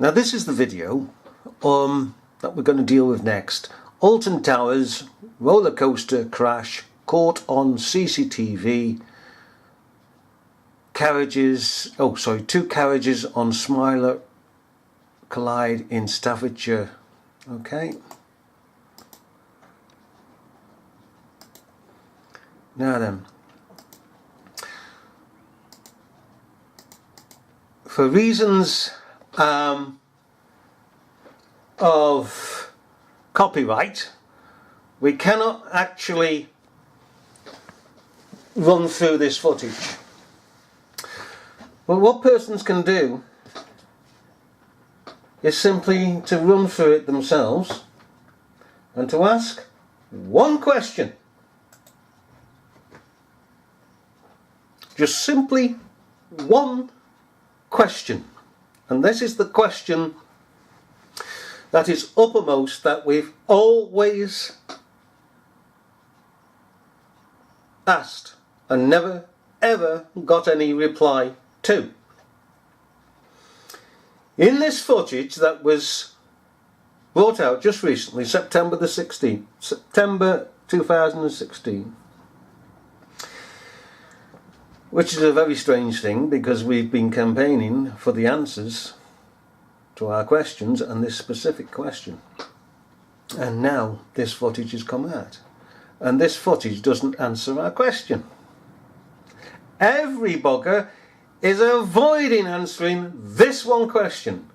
Now this is the video that we're going to deal with next. Alton Towers roller coaster crash caught on CCTV. Two carriages on Smiler collide in Staffordshire. Okay. Now then, for reasons of copyright, we cannot actually run through this footage. But what persons can do is simply to run through it themselves and to ask one question. Just simply one question. And this is the question that is uppermost, that we've always asked and never ever got any reply to. In this footage that was brought out just recently, September 2016, which is a very strange thing because we've been campaigning for the answers to our questions and this specific question. And now this footage has come out. And this footage doesn't answer our question. Every bugger is avoiding answering this one question.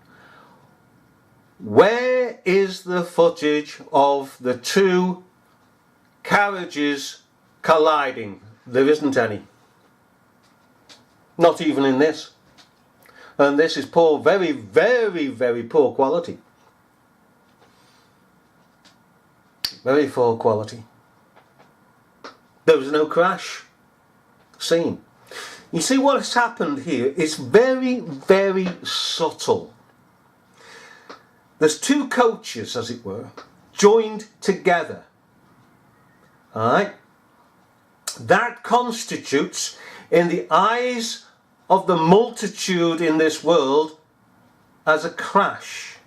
Where is the footage of the two carriages colliding? There isn't any. Not even in this. And this is poor, very, very, very poor quality. Very poor quality. There was no crash seen. You see what has happened here is very, very subtle. There's two coaches, as it were, joined together. Alright? That constitutes, in the eyes of the multitude in this world, as a crash.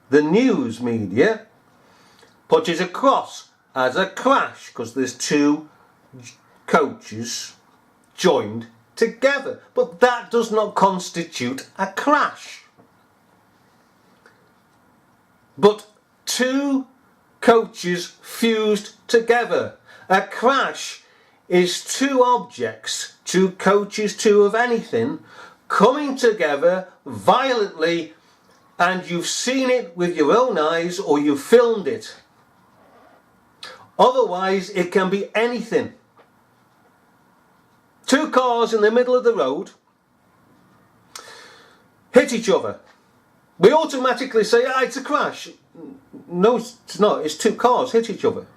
The news media put it across as a crash because there's two coaches joined together, but that does not constitute a crash. But two coaches fused together. A crash is two objects, two coaches, two of anything, coming together violently, and you've seen it with your own eyes or you filmed it. Otherwise it can be anything. Two cars in the middle of the road hit each other. We automatically say, it's a crash. No, it's not. It's two cars hit each other.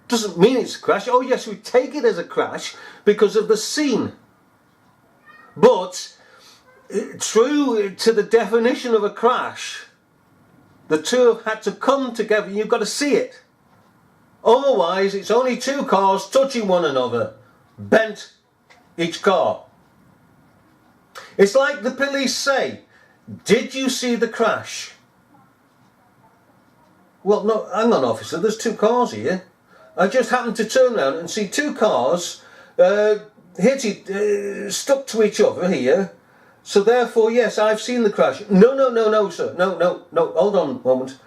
Doesn't mean it's a crash. Oh yes, we take it as a crash because of the scene. But true to the definition of a crash, the two have had to come together. You've got to see it. Otherwise, it's only two cars touching one another. Bent each car. It's like the police say, did you see the crash? Well, no, hang on, officer, there's two cars here. I just happened to turn around and see two cars stuck to each other here. So therefore, yes, I've seen the crash. No, sir. No, hold on a moment.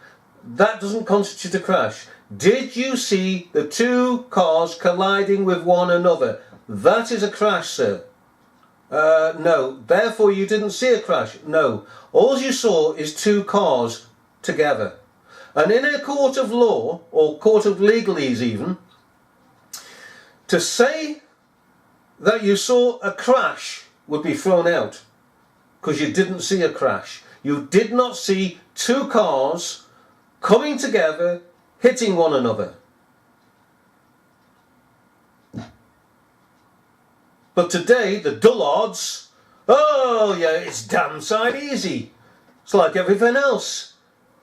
That doesn't constitute a crash. Did you see the two cars colliding with one another? That is a crash, sir. No. Therefore, you didn't see a crash. No. All you saw is two cars together. And in a court of law, or court of legalese even, to say that you saw a crash would be thrown out. Because you didn't see a crash. You did not see two cars coming together, hitting one another. But today, the dullards, oh yeah, it's damn side easy. It's like everything else.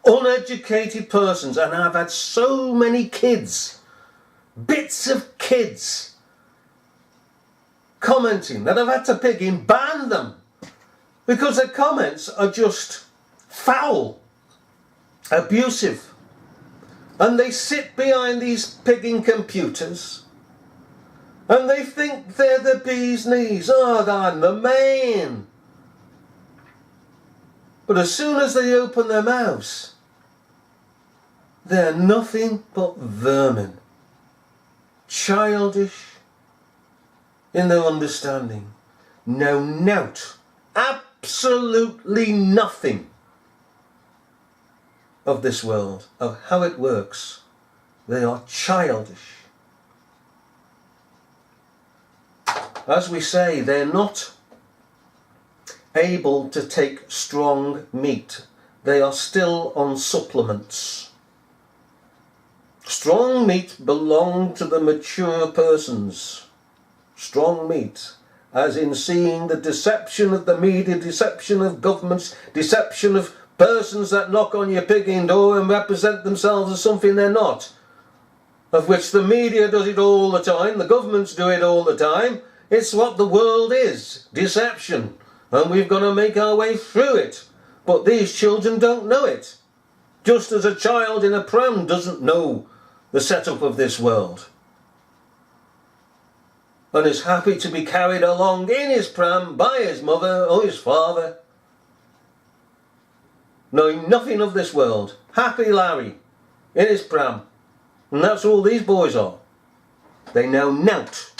Uneducated persons, and I've had so many kids, bits of kids, commenting that I've had to ban them. Because their comments are just foul, abusive. And they sit behind these pigging computers and they think they're the bee's knees. Oh, I'm the man. But as soon as they open their mouths, they're nothing but vermin. Childish in their understanding. Know nought, absolutely nothing of this world, of how it works. They are childish. As we say, they're not able to take strong meat. They are still on supplements. Strong meat belongs to the mature persons. Strong meat, as in seeing the deception of the media, deception of governments, deception of persons that knock on your pigging door and represent themselves as something they're not. Of which the media does it all the time, the governments do it all the time. It's what the world is, deception. And we've got to make our way through it. But these children don't know it. Just as a child in a pram doesn't know the setup of this world. And is happy to be carried along in his pram by his mother or his father. Knowing nothing of this world. Happy Larry in his pram. And that's all these boys are. They know nought.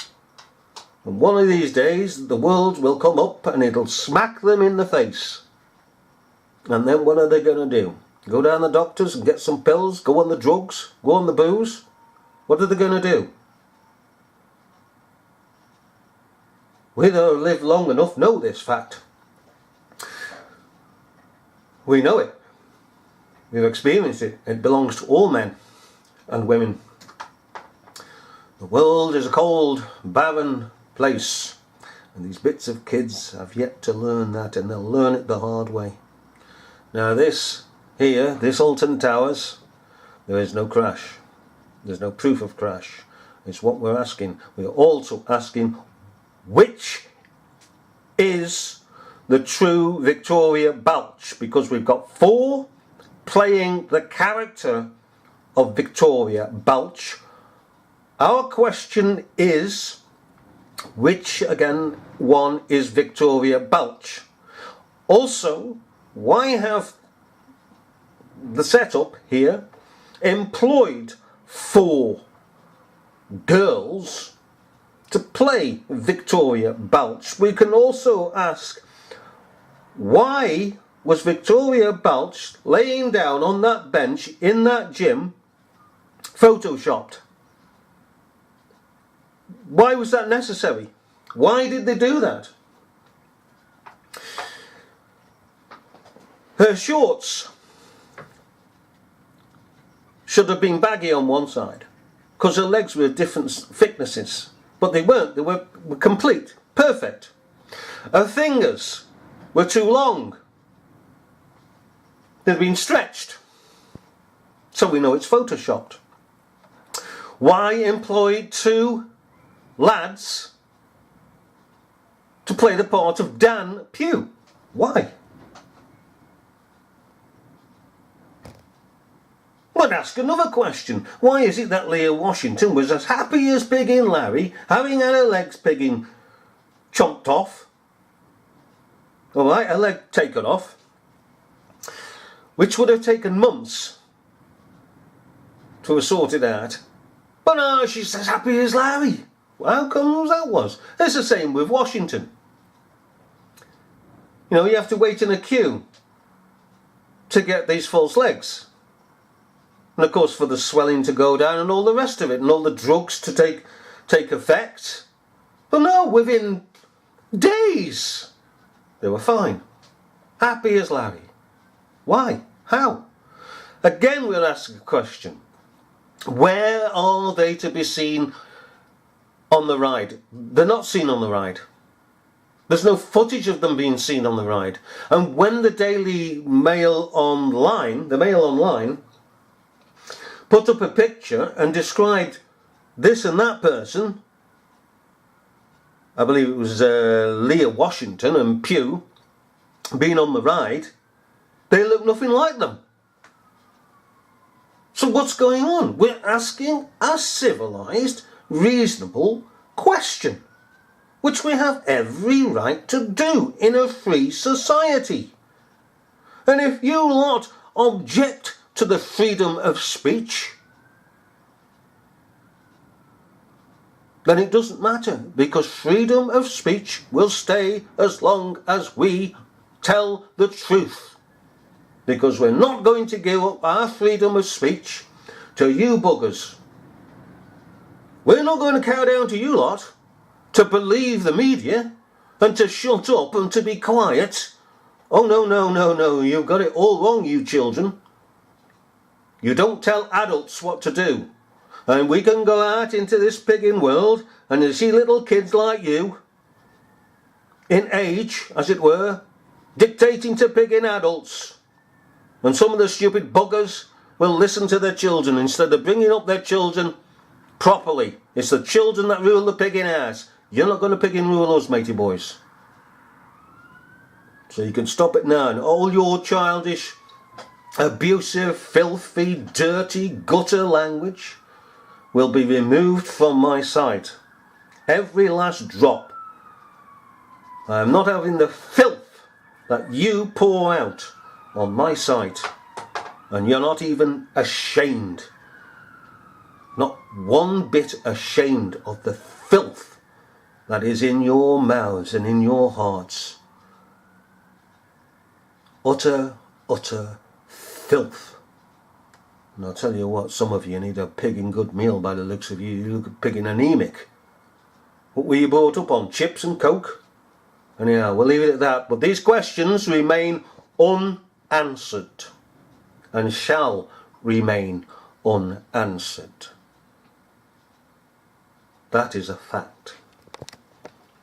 And one of these days the world will come up and it'll smack them in the face. And then what are they going to do? Go down the doctors and get some pills? Go on the drugs? Go on the booze? What are they going to do? We that have lived long enough know this fact. We know it. We've experienced it. It belongs to all men and women. The world is a cold, barren place. And these bits of kids have yet to learn that, and they'll learn it the hard way. Now this here, this Alton Towers, there is no crash. There's no proof of crash. It's what we're asking. We're also asking, which is the true Victoria Balch? Because we've got 4 playing the character of Victoria Balch. Our question is, which again one is Victoria Balch? Also, why have the setup here employed 4 girls to play Victoria Balch? We can also ask, why was Victoria Balch laying down on that bench in that gym photoshopped? Why was that necessary? Why did they do that? Her shorts should have been baggy on one side, because her legs were different thicknesses. But they weren't. They were complete. Perfect. Her fingers were too long. They'd been stretched. So we know it's photoshopped. Why employ 2 lads to play the part of Dan Pugh? Why? But ask another question. Why is it that Leah Washington was as happy as pigging Larry, having had her legs pigging chomped off? Alright, her leg taken off, which would have taken months to have sorted out. But no, she's as happy as Larry. How come that was? It's the same with Washington. You know, you have to wait in a queue to get these false legs. And of course for the swelling to go down and all the rest of it, and all the drugs to take effect. But no, within days they were fine. Happy as Larry. Why? How? Again we'll ask a question. Where are they to be seen on the ride? They're not seen on the ride. There's no footage of them being seen on the ride. And when the Daily Mail Online, the Mail Online, put up a picture and described this and that person, I believe it was Leah Washington and Pugh, been on the ride, they look nothing like them. So what's going on? We're asking a civilised, reasonable question, which we have every right to do in a free society. And if you lot object to the freedom of speech, then it doesn't matter, because freedom of speech will stay as long as we tell the truth. Because we're not going to give up our freedom of speech to you buggers. We're not going to cow down to you lot to believe the media and to shut up and to be quiet. Oh no, no, no, no, you've got it all wrong, you children. You don't tell adults what to do. And we can go out into this pigging world and you see little kids like you, in age, as it were, dictating to pigging adults. And some of the stupid buggers will listen to their children instead of bringing up their children properly. It's the children that rule the pigging house. You're not going to pigging rule us, matey boys. So you can stop it now, and all your childish, abusive, filthy, dirty, gutter language will be removed from my sight. Every last drop. I am not having the filth that you pour out on my sight, and you're not even ashamed, not one bit ashamed of the filth that is in your mouths and in your hearts. Utter filth. And I'll tell you what, some of you need a pigging good meal by the looks of you. You look pigging anemic. What were you brought up on? Chips and Coke? Anyhow, we'll leave it at that. But these questions remain unanswered and shall remain unanswered. That is a fact.